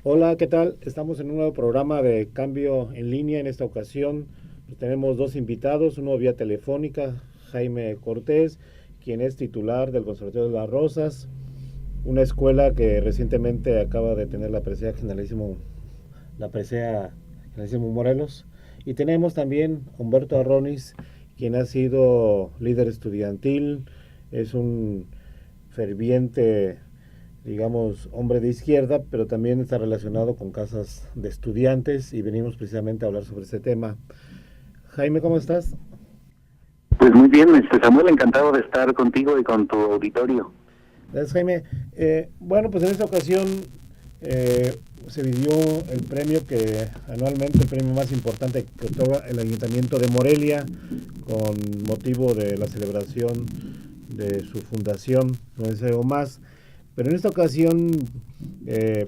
Hola, ¿qué tal? Estamos en un nuevo programa de Cambio en Línea. En esta ocasión pues, tenemos dos invitados, uno vía telefónica, Jaime Cortés, quien es titular del Conservatorio de las Rosas, una escuela que recientemente acaba de tener la presea Generalísimo Morelos. Y tenemos también a Humberto Arronis, quien ha sido líder estudiantil, es un ferviente, digamos, hombre de izquierda, pero también está relacionado con casas de estudiantes y venimos precisamente a hablar sobre ese tema. Jaime, ¿cómo estás? Pues muy bien, Samuel, encantado de estar contigo y con tu auditorio. Gracias, Jaime. Bueno, pues en esta ocasión eh, se dio el premio que anualmente, el premio más importante que otorga el Ayuntamiento de Morelia con motivo de la celebración de su fundación, no deseo más. Pero en esta ocasión,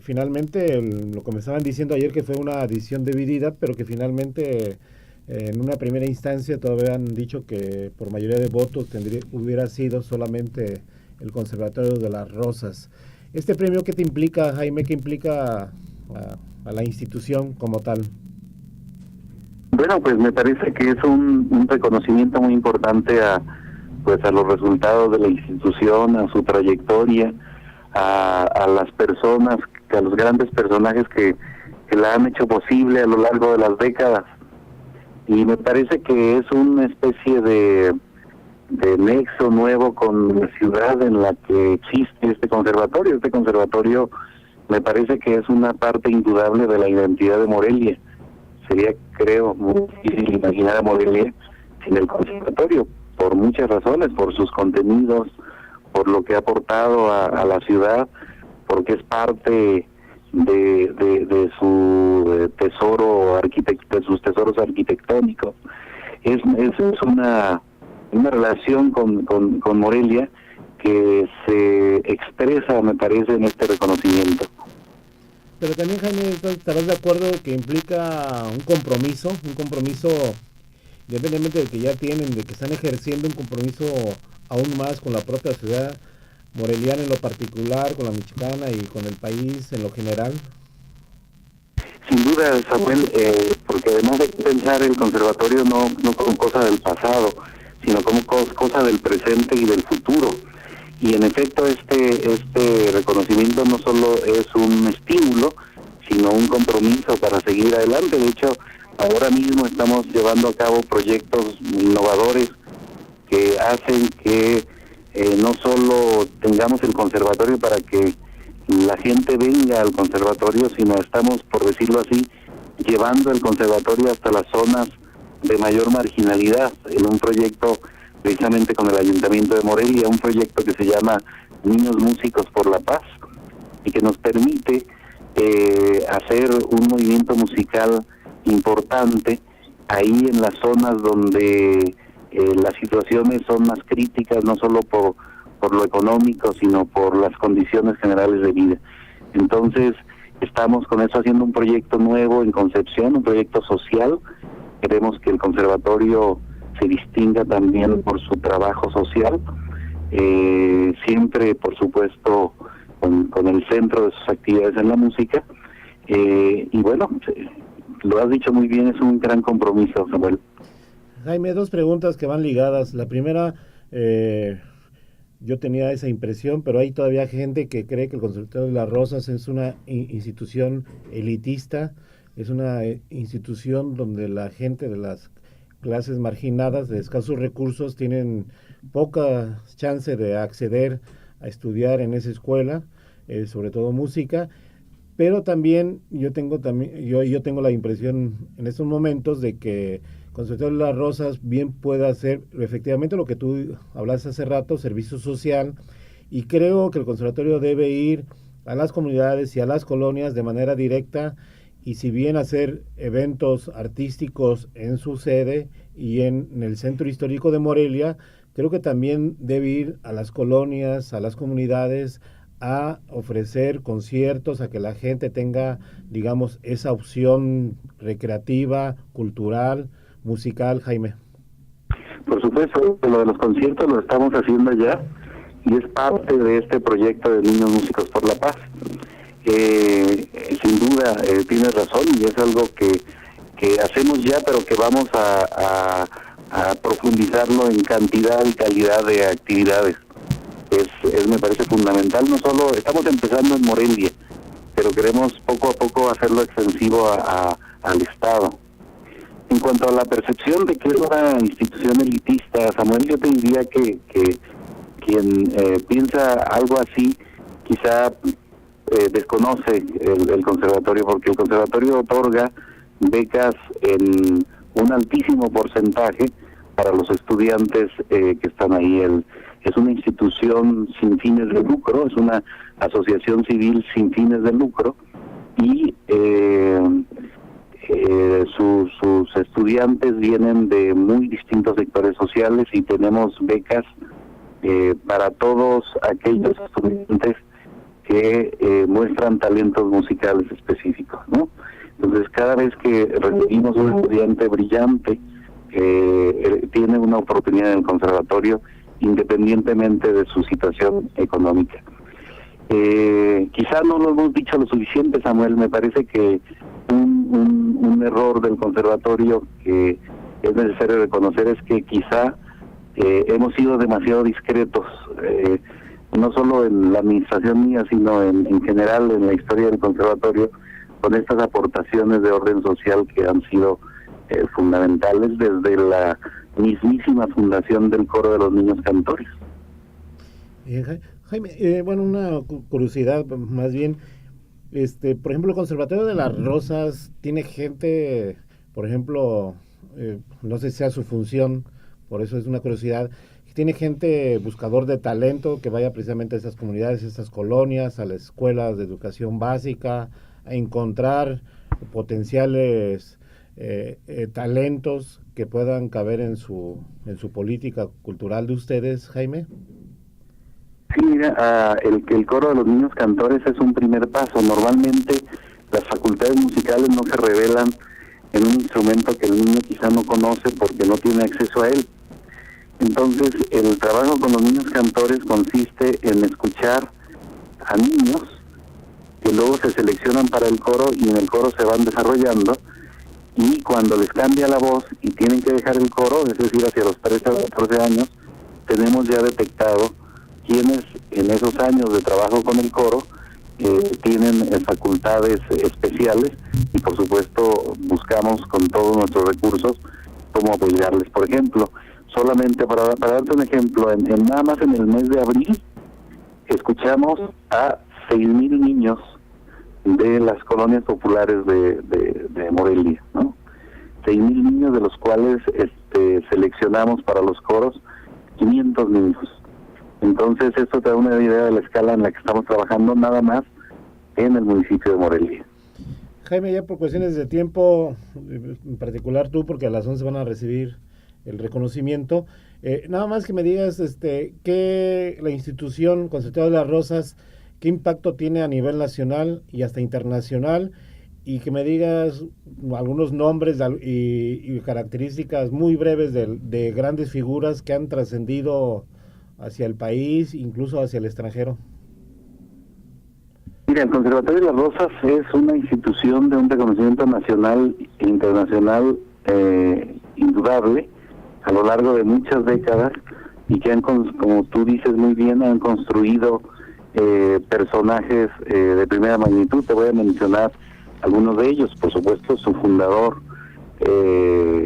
finalmente, lo comenzaban diciendo ayer que fue una edición dividida, pero que finalmente, en una primera instancia, todavía han dicho que por mayoría de votos hubiera sido solamente el Conservatorio de las Rosas. ¿Este premio qué te implica, Jaime? ¿Qué implica a la institución como tal? Bueno, pues me parece que es un reconocimiento muy importante a los resultados de la institución, a su trayectoria, a las personas, a los grandes personajes que la han hecho posible a lo largo de las décadas. Y me parece que es una especie de nexo nuevo con la ciudad en la que existe este conservatorio. Este conservatorio me parece que es una parte indudable de la identidad de Morelia. Sería, creo, muy difícil imaginar a Morelia sin el conservatorio, por muchas razones, por sus contenidos, por lo que ha aportado a la ciudad, porque es parte de su tesoro de sus tesoros arquitectónicos. Es una relación con Morelia que se expresa, me parece, en este reconocimiento. Pero también, Jaime, estarás de acuerdo que implica un compromiso, independientemente de que ya tienen, de que están ejerciendo un compromiso aún más con la propia ciudad moreliana en lo particular, con la michoacana y con el país en lo general. Sin duda, Samuel, porque además hay que pensar el conservatorio no como cosa del pasado, sino como cosa del presente y del futuro. Y en efecto, este reconocimiento no solo es un estímulo, sino un compromiso para seguir adelante. De hecho, ahora mismo estamos llevando a cabo proyectos innovadores que hacen que no solo tengamos el conservatorio para que la gente venga al conservatorio, sino estamos, por decirlo así, llevando el conservatorio hasta las zonas de mayor marginalidad en un proyecto precisamente con el Ayuntamiento de Morelia, un proyecto que se llama Niños Músicos por la Paz y que nos permite hacer un movimiento musical importante ahí en las zonas donde las situaciones son más críticas, no solo por lo económico, sino por las condiciones generales de vida. Entonces, estamos con eso haciendo un proyecto nuevo en Concepción, un proyecto social. Queremos que el conservatorio se distinga también por su trabajo social, siempre, por supuesto, con el centro de sus actividades en la música. Y bueno, lo has dicho muy bien, es un gran compromiso, Samuel. Jaime, dos preguntas que van ligadas. La primera, yo tenía esa impresión, pero hay todavía gente que cree que el Conservatorio de las Rosas es una institución elitista, es una institución donde la gente de las clases marginadas, de escasos recursos, tienen poca chance de acceder a estudiar en esa escuela, sobre todo música. Pero también yo tengo la impresión en estos momentos de que Conservatorio de las Rosas bien puede hacer efectivamente lo que tú hablaste hace rato, servicio social, y creo que el conservatorio debe ir a las comunidades y a las colonias de manera directa, y si bien hacer eventos artísticos en su sede y en el centro histórico de Morelia, creo que también debe ir a las colonias, a las comunidades, a ofrecer conciertos, a que la gente tenga, digamos, esa opción recreativa, cultural, musical, Jaime. Por supuesto, lo de los conciertos lo estamos haciendo ya y es parte de este proyecto de Niños Músicos por la Paz. Sin duda, tienes razón, y es algo que hacemos ya, pero que vamos a profundizarlo en cantidad y calidad de actividades. Me parece fundamental. No solo estamos empezando en Morelia, pero queremos poco a poco hacerlo extensivo al Estado. En cuanto a la percepción de que es una institución elitista, Samuel, yo te diría que quien piensa algo así quizá desconoce el conservatorio, porque el conservatorio otorga becas en un altísimo porcentaje para los estudiantes que están ahí. Es una institución sin fines de lucro, es una asociación civil sin fines de lucro, y sus estudiantes vienen de muy distintos sectores sociales, y tenemos becas para todos aquellos estudiantes que muestran talentos musicales específicos, ¿no? Entonces, cada vez que recibimos un estudiante brillante, tiene una oportunidad en el conservatorio, independientemente de su situación económica. Quizá no lo hemos dicho lo suficiente, Samuel. Me parece que un error del conservatorio que es necesario reconocer es que quizá hemos sido demasiado discretos, no solo en la administración mía, sino en general en la historia del conservatorio, con estas aportaciones de orden social que han sido fundamentales desde la mismísima fundación del Coro de los Niños Cantores. Jaime, bueno, una curiosidad más bien, por ejemplo, el Conservatorio de las Rosas tiene gente, por ejemplo, no sé si sea su función, por eso es una curiosidad, tiene gente buscador de talento que vaya precisamente a esas comunidades, a esas colonias, a las escuelas de educación básica, a encontrar potenciales talentos que puedan caber en su política cultural de ustedes, Jaime. Sí, mira, el Coro de los Niños Cantores es un primer paso. Normalmente las facultades musicales no se revelan en un instrumento que el niño quizá no conoce porque no tiene acceso a él. Entonces, el trabajo con los niños cantores consiste en escuchar a niños que luego se seleccionan para el coro, y en el coro se van desarrollando, y cuando les cambia la voz y tienen que dejar el coro, es decir, hacia los 13 o 14 años, tenemos ya detectado quienes en esos años de trabajo con el coro tienen facultades especiales, y por supuesto buscamos con todos nuestros recursos cómo apoyarles. Por ejemplo, solamente para darte un ejemplo, nada más en el mes de abril escuchamos a 6,000 niños de las colonias populares de Morelia, ¿no? 6,000 niños, de los cuales seleccionamos para los coros 500 niños. Entonces esto te da una idea de la escala en la que estamos trabajando nada más en el municipio de Morelia. Jaime, ya por cuestiones de tiempo, en particular tú, porque a las 11 van a recibir el reconocimiento, nada más que me digas que la institución Conservatorio de las Rosas, qué impacto tiene a nivel nacional y hasta internacional, y que me digas algunos nombres y características muy breves de grandes figuras que han trascendido hacia el país, incluso hacia el extranjero. Mira, el Conservatorio de las Rosas es una institución de un reconocimiento nacional e internacional indudable a lo largo de muchas décadas, y que como tú dices muy bien, han construido personajes de primera magnitud. Te voy a mencionar algunos de ellos. Por supuesto, su fundador,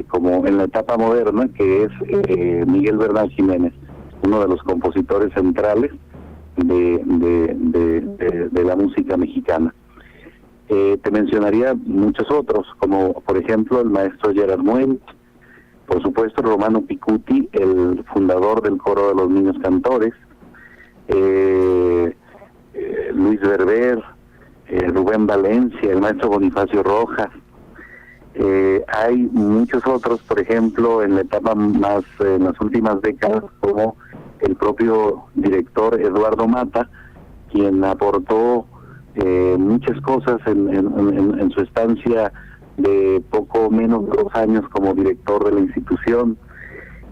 como en la etapa moderna, que es Miguel Bernal Jiménez, uno de los compositores centrales de la música mexicana. Te mencionaría muchos otros, como por ejemplo el maestro Gerard Muel, por supuesto Romano Picuti, el fundador del Coro de los Niños Cantores, Luis Berber, Rubén Valencia, el maestro Bonifacio Rojas. Hay muchos otros, por ejemplo, en la etapa más, en las últimas décadas, como el propio director Eduardo Mata, quien aportó muchas cosas en su estancia de poco menos de 2 años como director de la institución.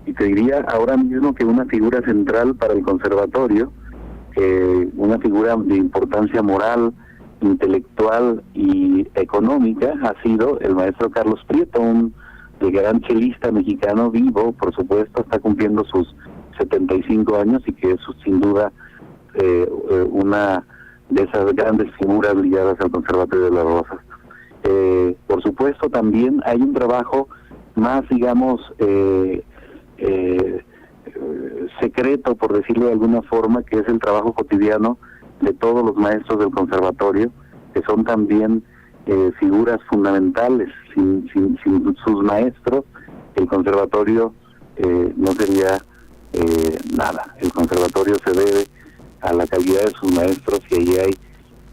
Y te diría ahora mismo que una figura central para el conservatorio, una figura de importancia moral intelectual y económica ha sido el maestro Carlos Prieto, un gran chelista mexicano vivo, por supuesto, está cumpliendo sus 75 años y que es sin duda una de esas grandes figuras ligadas al Conservatorio de las Rosas. Por supuesto, también hay un trabajo más, digamos, secreto, por decirlo de alguna forma, que es el trabajo cotidiano de todos los maestros del conservatorio, que son también figuras fundamentales. Sin sus maestros, el conservatorio no sería nada. El conservatorio se debe a la calidad de sus maestros, y allí hay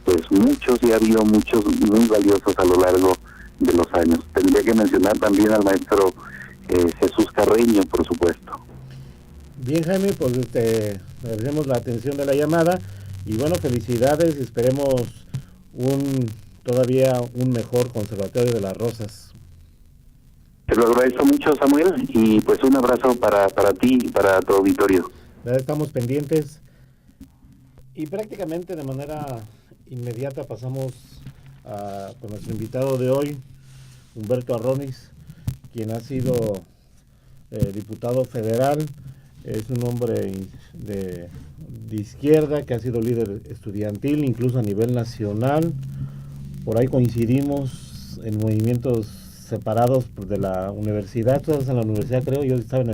pues muchos, y ha habido muchos muy valiosos a lo largo de los años. Tendría que mencionar también al maestro Jesús Carreño, por supuesto. Bien, Jaime, pues te agradecemos la atención de la llamada y bueno, felicidades y esperemos todavía un mejor Conservatorio de las Rosas. Te lo agradezco mucho, Samuel, y pues un abrazo para ti y para tu auditorio. Ya estamos pendientes y prácticamente de manera inmediata pasamos con nuestro invitado de hoy, Humberto Arronis, quien ha sido diputado federal. Es un hombre de izquierda que ha sido líder estudiantil, incluso a nivel nacional. Por ahí coincidimos en movimientos separados de la universidad. Todos en la universidad, creo. Yo estaba en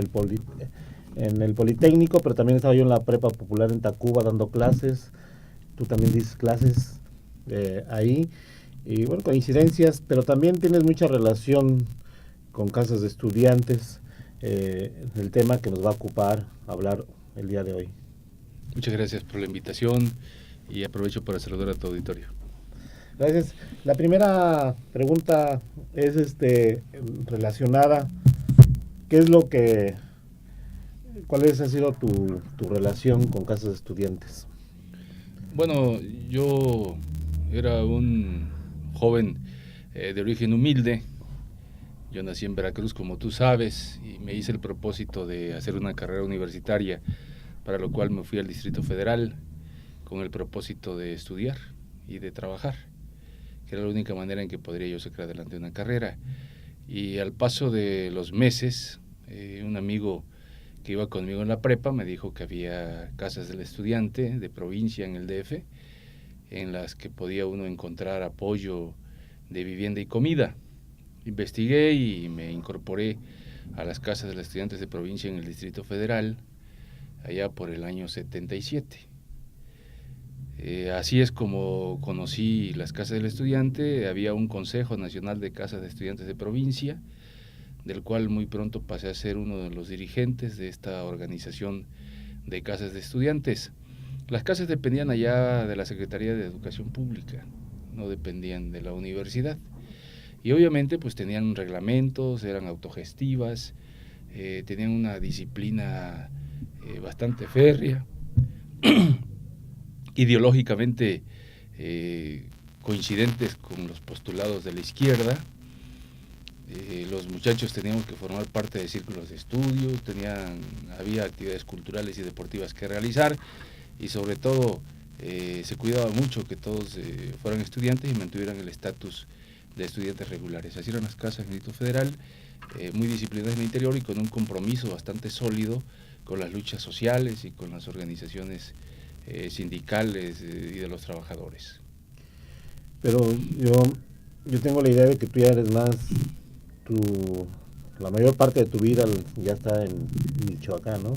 el Politécnico, pero también estaba yo en la Prepa Popular en Tacuba dando clases. Tú también dices clases ahí. Y bueno, coincidencias, pero también tienes mucha relación con casas de estudiantes. El tema que nos va a ocupar hablar el día de hoy. Muchas gracias por la invitación y aprovecho para saludar a tu auditorio. Gracias. La primera pregunta es relacionada. ¿Cuál ha sido tu relación con casas de estudiantes? Bueno, yo era un joven de origen humilde. Yo nací en Veracruz, como tú sabes, y me hice el propósito de hacer una carrera universitaria, para lo cual me fui al Distrito Federal con el propósito de estudiar y de trabajar, que era la única manera en que podría yo sacar adelante una carrera. Y al paso de los meses, un amigo que iba conmigo en la prepa me dijo que había casas del estudiante de provincia en el DF, en las que podía uno encontrar apoyo de vivienda y comida. Investigué y me incorporé a las casas de los estudiantes de provincia en el Distrito Federal, allá por el año 77. Así es como conocí las casas del estudiante. Había un Consejo Nacional de Casas de Estudiantes de Provincia, del cual muy pronto pasé a ser uno de los dirigentes de esta organización de casas de estudiantes. Las casas dependían allá de la Secretaría de Educación Pública, no dependían de la universidad. Y obviamente pues tenían reglamentos, eran autogestivas, tenían una disciplina bastante férrea, ideológicamente coincidentes con los postulados de la izquierda. Los muchachos teníamos que formar parte de círculos de estudio, había actividades culturales y deportivas que realizar, y sobre todo se cuidaba mucho que todos fueran estudiantes y mantuvieran el estatus de estudiantes regulares. Así eran las casas en el Distrito Federal, muy disciplinadas en el interior y con un compromiso bastante sólido con las luchas sociales y con las organizaciones sindicales y de los trabajadores. Pero yo tengo la idea de que tú ya eres más, la mayor parte de tu vida ya está en Michoacán, ¿no?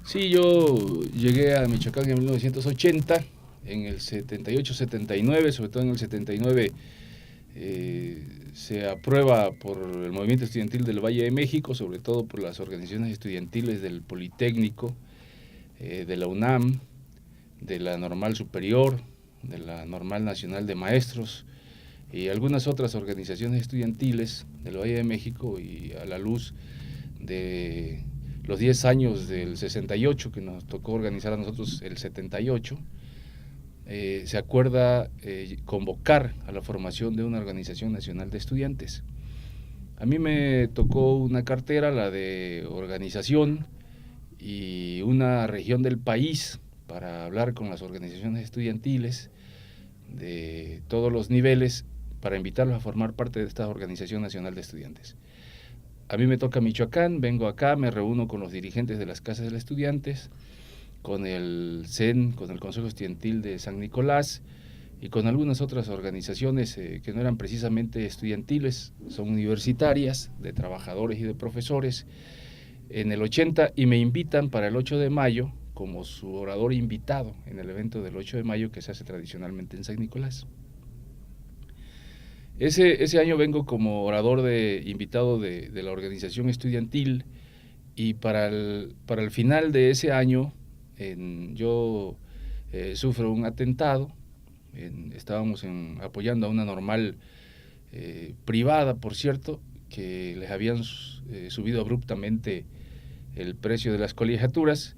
Sí, yo llegué a Michoacán en 1980, en el 78-79, sobre todo en el 79 se aprueba por el movimiento estudiantil del Valle de México, sobre todo por las organizaciones estudiantiles del Politécnico, de la UNAM, de la Normal Superior, de la Normal Nacional de Maestros y algunas otras organizaciones estudiantiles del Valle de México, y a la luz de los 10 años del 68 que nos tocó organizar a nosotros el 78, se acuerda convocar a la formación de una organización nacional de estudiantes. A mí me tocó una cartera, la de organización, y una región del país para hablar con las organizaciones estudiantiles de todos los niveles para invitarlos a formar parte de esta Organización Nacional de Estudiantes. A mí me toca Michoacán, vengo acá, me reúno con los dirigentes de las casas de los estudiantes, con el CEN, con el Consejo Estudiantil de San Nicolás y con algunas otras organizaciones que no eran precisamente estudiantiles, son universitarias, de trabajadores y de profesores, en el 80, y me invitan para el 8 de mayo como su orador invitado en el evento del 8 de mayo que se hace tradicionalmente en San Nicolás. Ese año vengo como orador invitado de la organización estudiantil, y para el final de ese año yo sufro un atentado. Estábamos apoyando a una normal privada, por cierto, que les habían subido abruptamente el precio de las colegiaturas,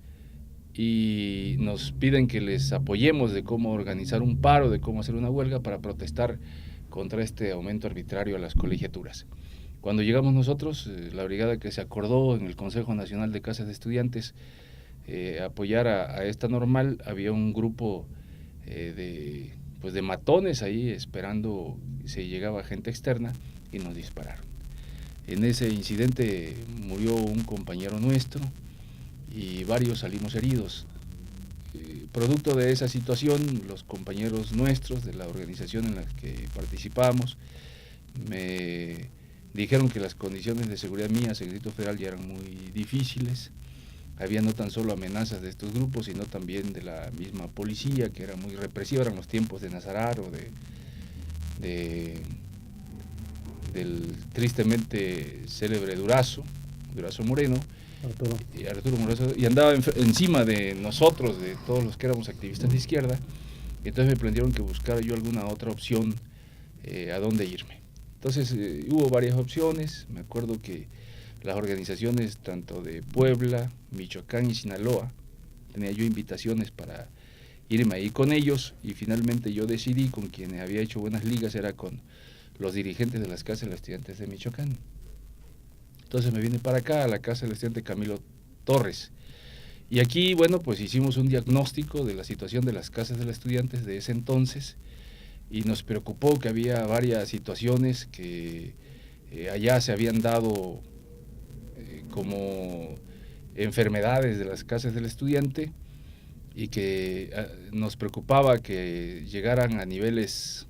y nos piden que les apoyemos de cómo organizar un paro, de cómo hacer una huelga para protestar contra este aumento arbitrario a las colegiaturas. Cuando llegamos nosotros, la brigada que se acordó en el Consejo Nacional de Casas de Estudiantes apoyar a esta normal, había un grupo de matones ahí esperando, se llegaba gente externa y nos dispararon. En ese incidente murió un compañero nuestro y varios salimos heridos. Producto de esa situación, los compañeros nuestros de la organización en la que participamos me dijeron que las condiciones de seguridad mías en el Distrito Federal ya eran muy difíciles. Había no tan solo amenazas de estos grupos, sino también de la misma policía, que era muy represiva. Eran los tiempos de Nazarar o del tristemente célebre Durazo Moreno, Arturo Morazo, y andaba encima de nosotros, de todos los que éramos activistas de izquierda. Y entonces me plantearon que buscara yo alguna otra opción a dónde irme. Entonces hubo varias opciones. Me acuerdo que las organizaciones tanto de Puebla, Michoacán y Sinaloa, tenía yo invitaciones para irme ahí con ellos, y finalmente yo decidí, con quienes había hecho buenas ligas, era con los dirigentes de las casas de los estudiantes de Michoacán. Entonces me vine para acá, a la casa del estudiante Camilo Torres, y aquí, bueno, pues hicimos un diagnóstico de la situación de las casas de los estudiantes de ese entonces, y nos preocupó que había varias situaciones que allá se habían dado como enfermedades de las casas del estudiante, y que nos preocupaba que llegaran a niveles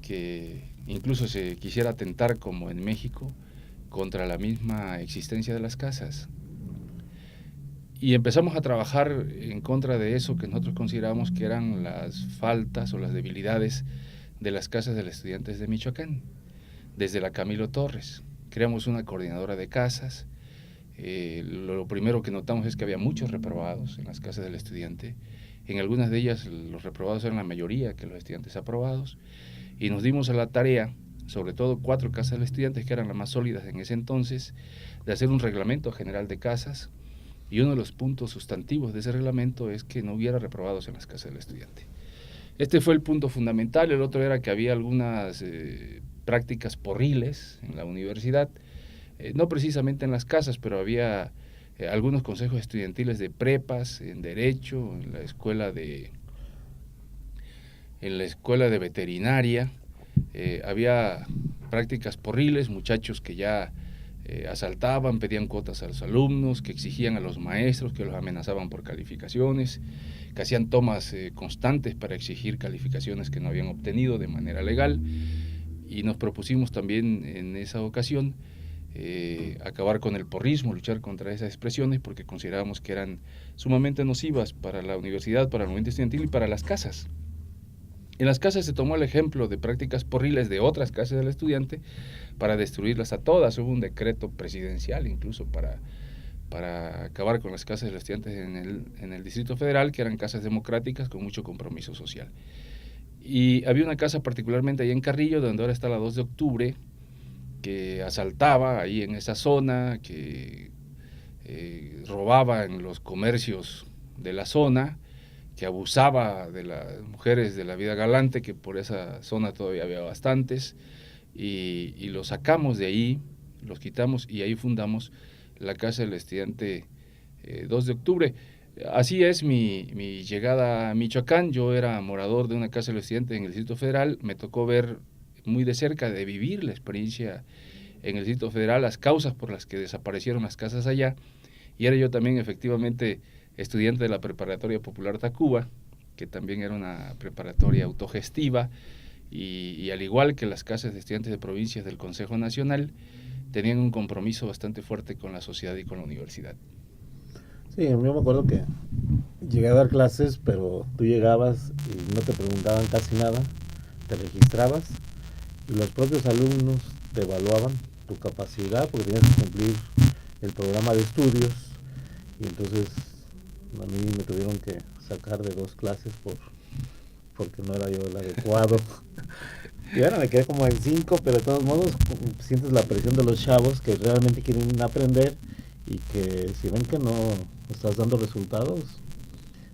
que incluso se quisiera atentar, como en México, contra la misma existencia de las casas. Y empezamos a trabajar en contra de eso que nosotros consideramos que eran las faltas o las debilidades de las casas de los estudiantes de Michoacán. Desde la Camilo Torres creamos una coordinadora de casas. Lo primero que notamos es que había muchos reprobados en las casas del estudiante. En algunas de ellas los reprobados eran la mayoría que los estudiantes aprobados, y nos dimos a la tarea, sobre todo 4 casas del estudiante que eran las más sólidas en ese entonces, de hacer un reglamento general de casas, y uno de los puntos sustantivos de ese reglamento es que no hubiera reprobados en las casas del estudiante. Este fue el punto fundamental. El otro era que había algunas prácticas porriles en la universidad, no precisamente en las casas, pero había algunos consejos estudiantiles de prepas, en derecho, en la escuela de veterinaria. Había prácticas porriles, muchachos que ya asaltaban, pedían cuotas a los alumnos, que exigían a los maestros, que los amenazaban por calificaciones, que hacían tomas constantes para exigir calificaciones que no habían obtenido de manera legal. Y nos propusimos también en esa ocasión acabar con el porrismo, luchar contra esas expresiones, porque considerábamos que eran sumamente nocivas para la universidad, para el movimiento estudiantil y para las casas. En las casas se tomó el ejemplo de prácticas porriles de otras casas del estudiante para destruirlas a todas. Hubo un decreto presidencial incluso para acabar con las casas de los estudiantes en el Distrito Federal, que eran casas democráticas con mucho compromiso social. Y había una casa particularmente ahí en Carrillo, donde ahora está la 2 de octubre, que asaltaba ahí en esa zona, que robaba en los comercios de la zona, que abusaba de las mujeres de la vida galante, que por esa zona todavía había bastantes, y los sacamos de ahí, los quitamos, y ahí fundamos la Casa del Estudiante 2 de octubre. Así es mi llegada a Michoacán. Yo era morador de una casa de los estudiantes en el Distrito Federal. Me tocó ver muy de cerca, de vivir la experiencia en el Distrito Federal, las causas por las que desaparecieron las casas allá. Y era yo también efectivamente estudiante de la Preparatoria Popular Tacuba, que también era una preparatoria autogestiva, y al igual que las casas de estudiantes de provincias del Consejo Nacional, tenían un compromiso bastante fuerte con la sociedad y con la universidad. Sí, yo me acuerdo que llegué a dar clases, pero tú llegabas y no te preguntaban casi nada, te registrabas y los propios alumnos te evaluaban tu capacidad porque tenías que cumplir el programa de estudios y entonces a mí me tuvieron que sacar de 2 clases porque no era yo el adecuado. Y ahora me quedé como en 5, pero de todos modos sientes la presión de los chavos que realmente quieren aprender y que si ven que no estás dando resultados,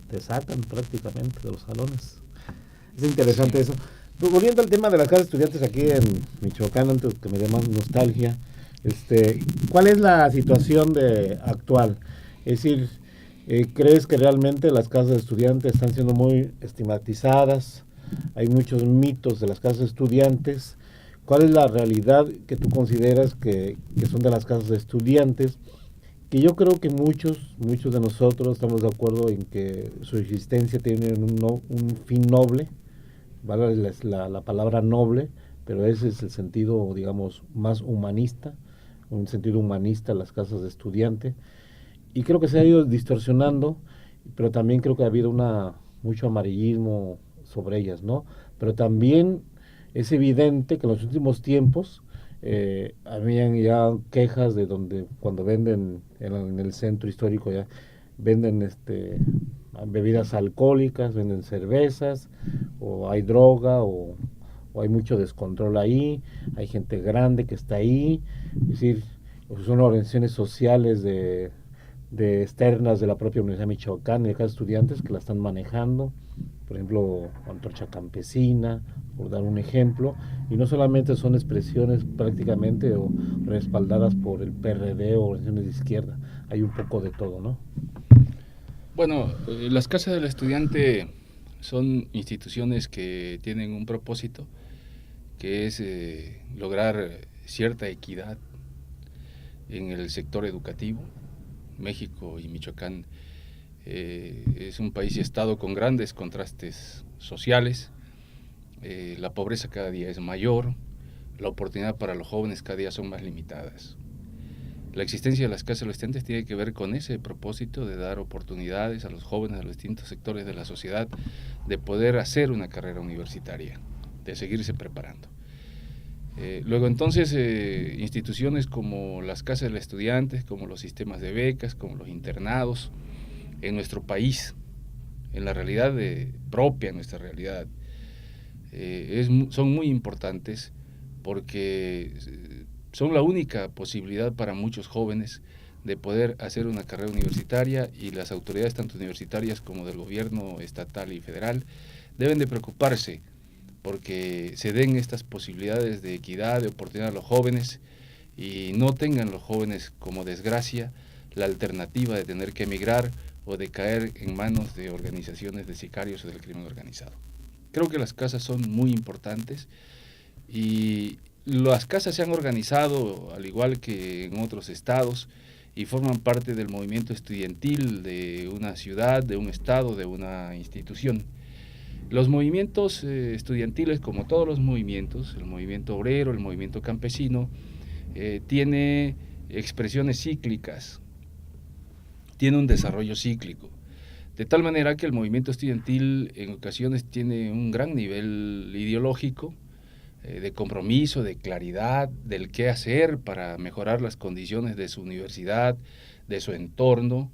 te sacan prácticamente de los salones. Es interesante Sí. eso. Pues, volviendo al tema de las casas de estudiantes aquí en Michoacán, antes que me dé más nostalgia, ¿cuál es la situación actual? Es decir, ¿crees que realmente las casas de estudiantes están siendo muy estigmatizadas? Hay muchos mitos de las casas de estudiantes. ¿Cuál es la realidad que tú consideras que son de las casas de estudiantes? Que yo creo que muchos de nosotros estamos de acuerdo en que su existencia tiene un fin noble, vale la palabra noble, pero ese es el sentido, digamos, más humanista, un sentido humanista las casas de estudiante. Y creo que se ha ido distorsionando, pero también creo que ha habido mucho amarillismo sobre ellas, ¿no? Pero también es evidente que en los últimos tiempos habían ya quejas de donde cuando venden en el centro histórico ya venden bebidas alcohólicas, venden cervezas, o hay droga, o hay mucho descontrol ahí, hay gente grande que está ahí, es decir, son organizaciones sociales de externas de la propia Universidad de Michoacán y de cada estudiantes que la están manejando, por ejemplo, Antorcha Campesina, por dar un ejemplo, y no solamente son expresiones prácticamente o respaldadas por el PRD o organizaciones de izquierda, hay un poco de todo, ¿no? Bueno, las casas del estudiante son instituciones que tienen un propósito, que es lograr cierta equidad en el sector educativo. México y Michoacán es un país y estado con grandes contrastes sociales. La pobreza cada día es mayor, la oportunidad para los jóvenes cada día son más limitadas. La existencia de las casas de los estudiantes tiene que ver con ese propósito de dar oportunidades a los jóvenes, a los distintos sectores de la sociedad, de poder hacer una carrera universitaria, de seguirse preparando. Luego entonces instituciones como las casas de los estudiantes, como los sistemas de becas, como los internados, en nuestro país, en la realidad propia, nuestra realidad, son muy importantes porque son la única posibilidad para muchos jóvenes de poder hacer una carrera universitaria, y las autoridades tanto universitarias como del gobierno estatal y federal deben de preocuparse porque se den estas posibilidades de equidad, de oportunidad a los jóvenes, y no tengan los jóvenes como desgracia la alternativa de tener que emigrar o de caer en manos de organizaciones de sicarios o del crimen organizado. Creo que las casas son muy importantes y las casas se han organizado al igual que en otros estados y forman parte del movimiento estudiantil de una ciudad, de un estado, de una institución. Los movimientos estudiantiles, como todos los movimientos, el movimiento obrero, el movimiento campesino, tiene expresiones cíclicas, tiene un desarrollo cíclico, de tal manera que el movimiento estudiantil en ocasiones tiene un gran nivel ideológico, de compromiso, de claridad, del qué hacer para mejorar las condiciones de su universidad, de su entorno,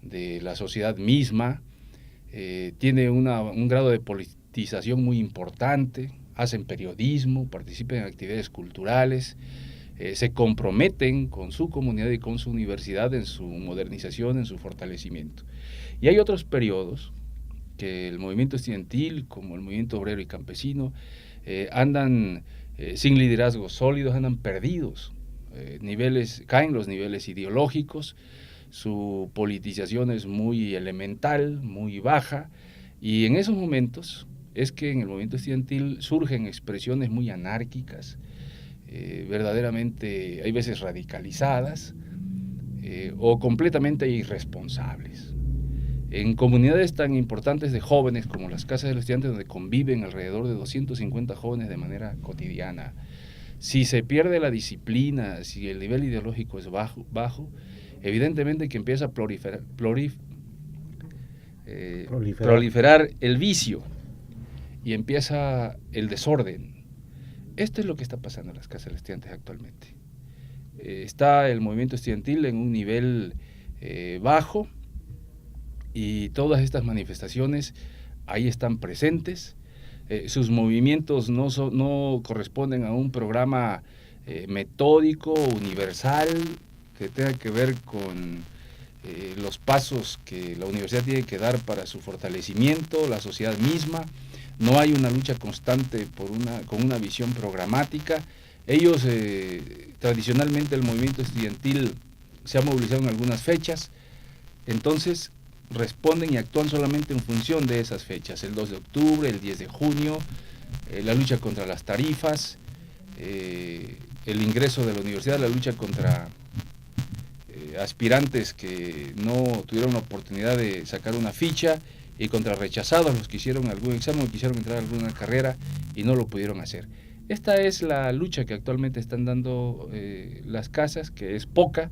de la sociedad misma. Tiene un grado de politización muy importante, hacen periodismo, participan en actividades culturales, se comprometen con su comunidad y con su universidad en su modernización, en su fortalecimiento. Y hay otros periodos que el movimiento estudiantil, como el movimiento obrero y campesino, andan sin liderazgos sólidos, andan perdidos, caen los niveles ideológicos, su politización es muy elemental, muy baja, y en esos momentos es que en el movimiento estudiantil surgen expresiones muy anárquicas, verdaderamente hay veces radicalizadas o completamente irresponsables. En comunidades tan importantes de jóvenes como las casas de los estudiantes, donde conviven alrededor de 250 jóvenes de manera cotidiana, si se pierde la disciplina, si el nivel ideológico es bajo, evidentemente que empieza a proliferar el vicio y empieza el desorden. Esto es lo que está pasando en las casas de los estudiantes actualmente. Está el movimiento estudiantil en un nivel bajo, y todas estas manifestaciones ahí están presentes. Sus movimientos no corresponden a un programa metódico, universal, que tenga que ver con los pasos que la universidad tiene que dar para su fortalecimiento, la sociedad misma. No hay una lucha constante con una visión programática. Ellos, tradicionalmente el movimiento estudiantil se ha movilizado en algunas fechas, entonces responden y actúan solamente en función de esas fechas, el 2 de octubre, el 10 de junio, la lucha contra las tarifas, el ingreso de la universidad, la lucha contra aspirantes que no tuvieron la oportunidad de sacar una ficha, y contra rechazados, los que hicieron algún examen o quisieron entrar a alguna carrera y no lo pudieron hacer. Esta es la lucha que actualmente están dando las casas, que es poca,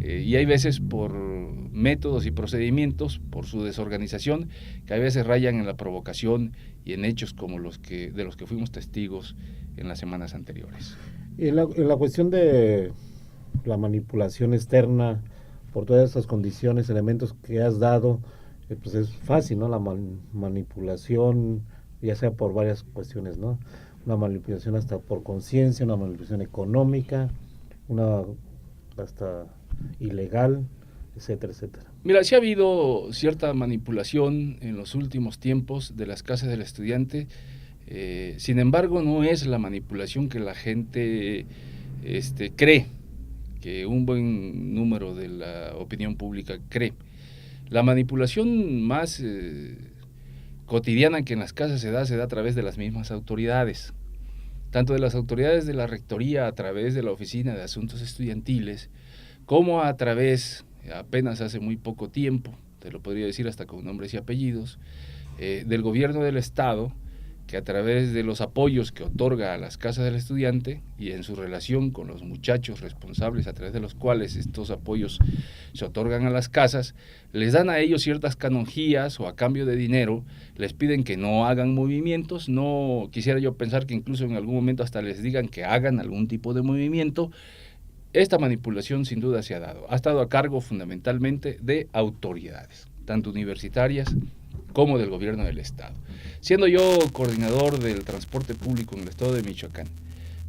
y hay veces por métodos y procedimientos, por su desorganización, que a veces rayan en la provocación y en hechos como de los que fuimos testigos en las semanas anteriores. En la cuestión de la manipulación externa, por todas esas condiciones, elementos que has dado, pues es fácil, ¿no? La manipulación, ya sea por varias cuestiones, ¿no? Una manipulación hasta por conciencia, una manipulación económica, una hasta ilegal, etcétera, etcétera. Mira, sí ha habido cierta manipulación en los últimos tiempos de las casas del estudiante, sin embargo no es la manipulación que la gente cree, que un buen número de la opinión pública cree. La manipulación más cotidiana que en las casas se da a través de las mismas autoridades, tanto de las autoridades de la rectoría a través de la Oficina de Asuntos Estudiantiles, como a través, apenas hace muy poco tiempo, te lo podría decir hasta con nombres y apellidos, del gobierno del Estado, que a través de los apoyos que otorga a las casas del estudiante y en su relación con los muchachos responsables a través de los cuales estos apoyos se otorgan a las casas, les dan a ellos ciertas canonjías o a cambio de dinero, les piden que no hagan movimientos, no quisiera yo pensar que incluso en algún momento hasta les digan que hagan algún tipo de movimiento. Esta manipulación sin duda se ha estado a cargo fundamentalmente de autoridades, tanto universitarias como del gobierno del Estado. Siendo yo coordinador del transporte público en el estado de Michoacán,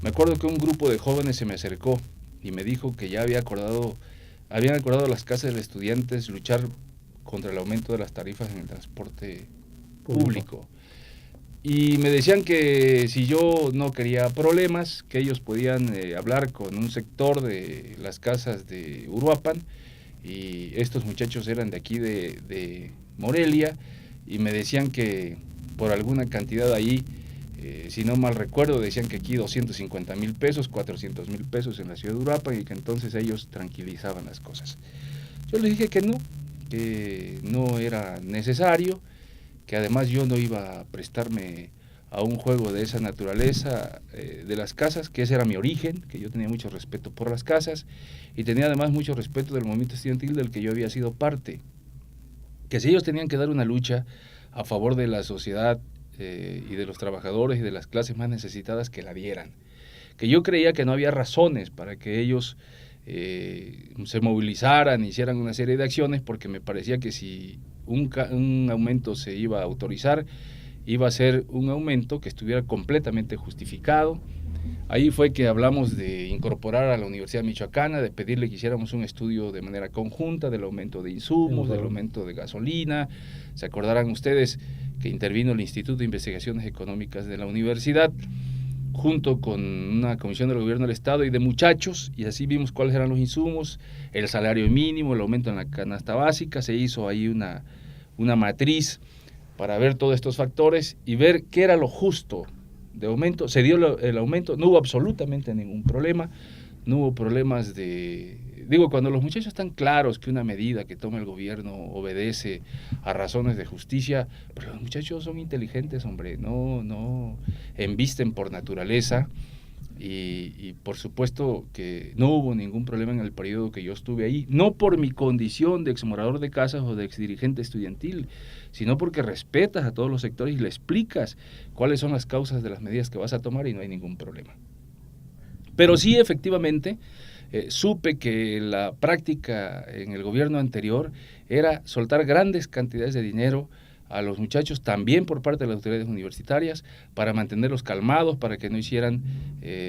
me acuerdo que un grupo de jóvenes se me acercó y me dijo que ya habían acordado las casas de estudiantes luchar contra el aumento de las tarifas en el transporte público. Y me decían que si yo no quería problemas, que ellos podían hablar con un sector de las casas de Uruapan, y estos muchachos eran de aquí de Morelia, y me decían que por alguna cantidad ahí, si no mal recuerdo, decían que aquí 250,000 pesos, 400,000 pesos en la ciudad de Uruapan, y que entonces ellos tranquilizaban las cosas. Yo les dije que no era necesario, que además yo no iba a prestarme a un juego de esa naturaleza de las casas, que ese era mi origen, que yo tenía mucho respeto por las casas, y tenía además mucho respeto del movimiento estudiantil del que yo había sido parte, que si ellos tenían que dar una lucha a favor de la sociedad y de los trabajadores y de las clases más necesitadas, que la dieran, que yo creía que no había razones para que ellos se movilizaran, hicieran una serie de acciones, porque me parecía que si un aumento se iba a autorizar, iba a ser un aumento que estuviera completamente justificado. Ahí fue que hablamos de incorporar a la Universidad Michoacana, de pedirle que hiciéramos un estudio de manera conjunta del aumento de insumos, del aumento de gasolina. Se acordarán ustedes que intervino el Instituto de Investigaciones Económicas de la universidad. junto con una comisión del gobierno del estado y de muchachos, y así vimos cuáles eran los insumos, el salario mínimo, el aumento en la canasta básica. Se hizo ahí una matriz para ver todos estos factores y ver qué era lo justo de aumento. Se dio el aumento, no hubo absolutamente ningún problema, no hubo problemas cuando los muchachos están claros que una medida que toma el gobierno obedece a razones de justicia, pero los muchachos son inteligentes, hombre, no embisten por naturaleza, y por supuesto que no hubo ningún problema en el periodo que yo estuve ahí, no por mi condición de exmorador de casas o de exdirigente estudiantil, sino porque respetas a todos los sectores y le explicas cuáles son las causas de las medidas que vas a tomar y no hay ningún problema. Pero sí, efectivamente, supe que la práctica en el gobierno anterior era soltar grandes cantidades de dinero a los muchachos, también por parte de las autoridades universitarias, para mantenerlos calmados, para que no hicieran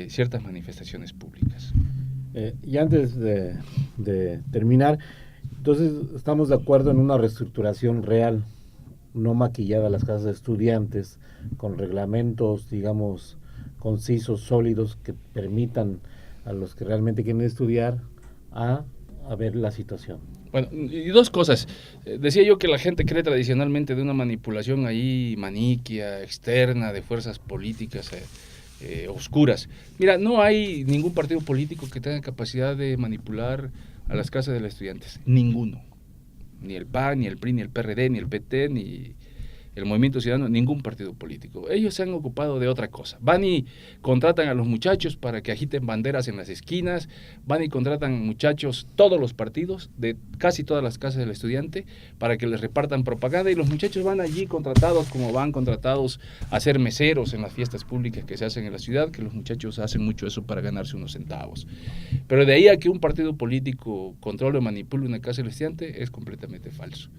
ciertas manifestaciones públicas. Y antes de terminar, entonces estamos de acuerdo en una reestructuración real, no maquillada a las casas de estudiantes, con reglamentos, digamos, concisos, sólidos, que permitan a los que realmente quieren estudiar a ver la situación. Bueno, y dos cosas. Decía yo que la gente cree tradicionalmente de una manipulación ahí maniquea, externa, de fuerzas políticas oscuras. Mira, no hay ningún partido político que tenga capacidad de manipular a las casas de los estudiantes. Ninguno. Ni el PAN, ni el PRI, ni el PRD, ni el PT, ni el Movimiento Ciudadano, ningún partido político. Ellos se han ocupado de otra cosa. Van y contratan a los muchachos para que agiten banderas en las esquinas, van y contratan muchachos, todos los partidos, de casi todas las casas del estudiante, para que les repartan propaganda, y los muchachos van allí contratados como van contratados a ser meseros en las fiestas públicas que se hacen en la ciudad, que los muchachos hacen mucho eso para ganarse unos centavos. Pero de ahí a que un partido político controle o manipule una casa del estudiante es completamente falso.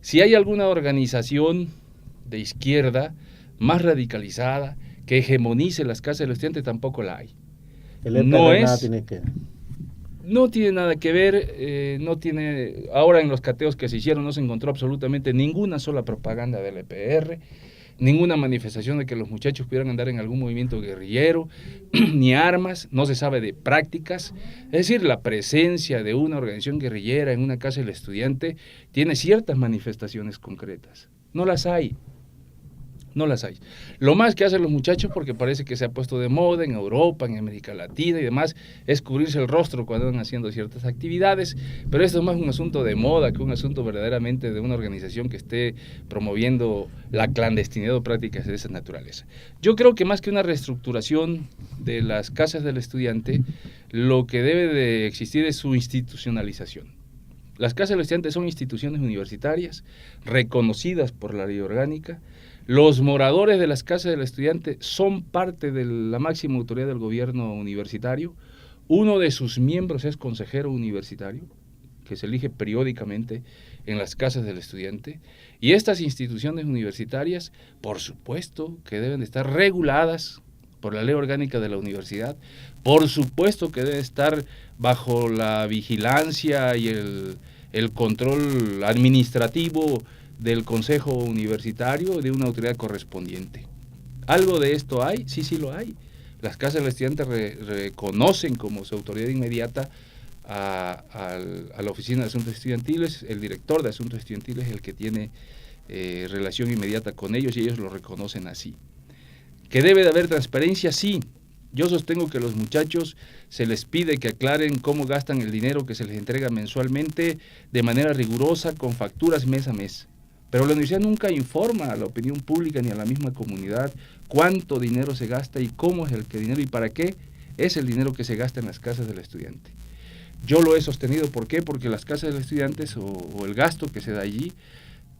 Si hay alguna organización de izquierda más radicalizada que hegemonice las casas del estudiante, tampoco la hay. No tiene nada que ver, ahora en los cateos que se hicieron no se encontró absolutamente ninguna sola propaganda del EPR, ninguna manifestación de que los muchachos pudieran andar en algún movimiento guerrillero, ni armas, no se sabe de prácticas. Es decir, la presencia de una organización guerrillera en una casa del estudiante tiene ciertas manifestaciones concretas. No las hay. Lo más que hacen los muchachos, porque parece que se ha puesto de moda en Europa, en América Latina y demás, es cubrirse el rostro cuando van haciendo ciertas actividades, pero esto es más un asunto de moda que un asunto verdaderamente de una organización que esté promoviendo la clandestinidad o prácticas de esa naturaleza. Yo creo que más que una reestructuración de las casas del estudiante, lo que debe de existir es su institucionalización. Las casas del estudiante son instituciones universitarias reconocidas por la ley orgánica. Los moradores de las casas del estudiante son parte de la máxima autoridad del gobierno universitario. Uno de sus miembros es consejero universitario, que se elige periódicamente en las casas del estudiante. Y estas instituciones universitarias, por supuesto, que deben estar reguladas por la ley orgánica de la universidad, por supuesto que deben estar bajo la vigilancia y el control administrativo del Consejo Universitario, de una autoridad correspondiente. ¿Algo de esto hay? Sí lo hay. Las casas del estudiante reconocen como su autoridad inmediata a la Oficina de Asuntos Estudiantiles. El director de Asuntos Estudiantiles es el que tiene relación inmediata con ellos, y ellos lo reconocen así. ¿Que debe de haber transparencia? Sí. Yo sostengo que a los muchachos se les pide que aclaren cómo gastan el dinero que se les entrega mensualmente de manera rigurosa, con facturas mes a mes. Pero la universidad nunca informa a la opinión pública ni a la misma comunidad cuánto dinero se gasta y cómo es el dinero y para qué es el dinero que se gasta en las casas del estudiante. Yo lo he sostenido, ¿por qué? Porque las casas de los estudiantes o el gasto que se da allí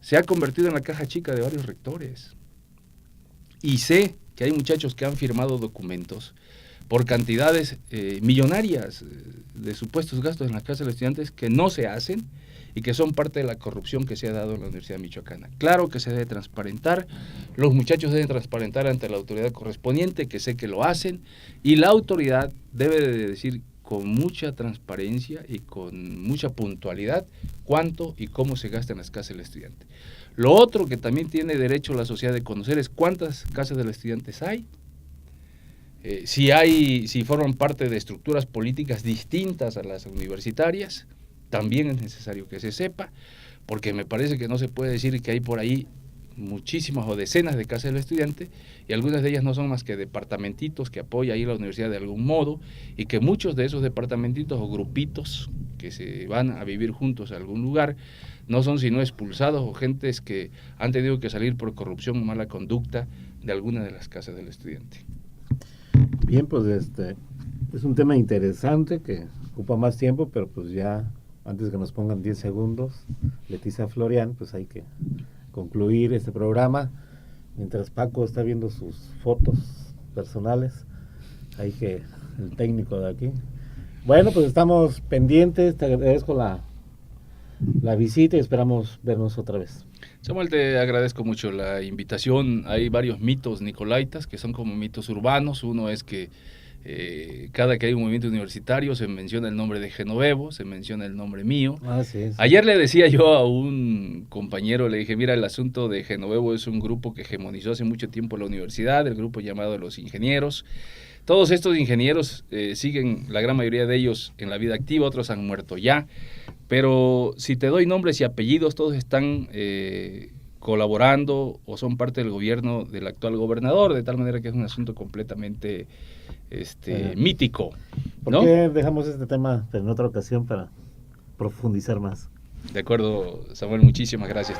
se ha convertido en la caja chica de varios rectores. Y sé que hay muchachos que han firmado documentos por cantidades millonarias de supuestos gastos en las casas de los estudiantes que no se hacen y que son parte de la corrupción que se ha dado en la Universidad Michoacana. Claro que se debe transparentar, los muchachos deben transparentar ante la autoridad correspondiente, que sé que lo hacen, y la autoridad debe de decir con mucha transparencia y con mucha puntualidad cuánto y cómo se gasta en las casas del estudiante. Lo otro que también tiene derecho la sociedad de conocer es cuántas casas del estudiante hay, Si forman parte de estructuras políticas distintas a las universitarias, también es necesario que se sepa, porque me parece que no se puede decir que hay por ahí muchísimas o decenas de casas del estudiante, y algunas de ellas no son más que departamentitos que apoya ahí la universidad de algún modo, y que muchos de esos departamentitos o grupitos que se van a vivir juntos a algún lugar no son sino expulsados o gentes que han tenido que salir por corrupción o mala conducta de alguna de las casas del estudiante. Bien, pues es un tema interesante que ocupa más tiempo, pero pues ya antes que nos pongan 10 segundos, Leticia Florian, pues hay que concluir este programa. Mientras Paco está viendo sus fotos personales, hay que, el técnico de aquí. Bueno, pues estamos pendientes, te agradezco la visita y esperamos vernos otra vez. Samuel, te agradezco mucho la invitación. Hay varios mitos nicolaitas que son como mitos urbanos. Uno es que cada que hay un movimiento universitario se menciona el nombre de Genovevo, se menciona el nombre mío. Sí. Ayer le decía yo a un compañero, le dije, mira, el asunto de Genovevo es un grupo que hegemonizó hace mucho tiempo la universidad, el grupo llamado Los Ingenieros. Todos estos ingenieros siguen, la gran mayoría de ellos, en la vida activa, otros han muerto ya, pero si te doy nombres y apellidos, todos están colaborando o son parte del gobierno del actual gobernador, de tal manera que es un asunto completamente mítico, ¿no? ¿Por qué dejamos este tema en otra ocasión para profundizar más? De acuerdo, Samuel, muchísimas gracias.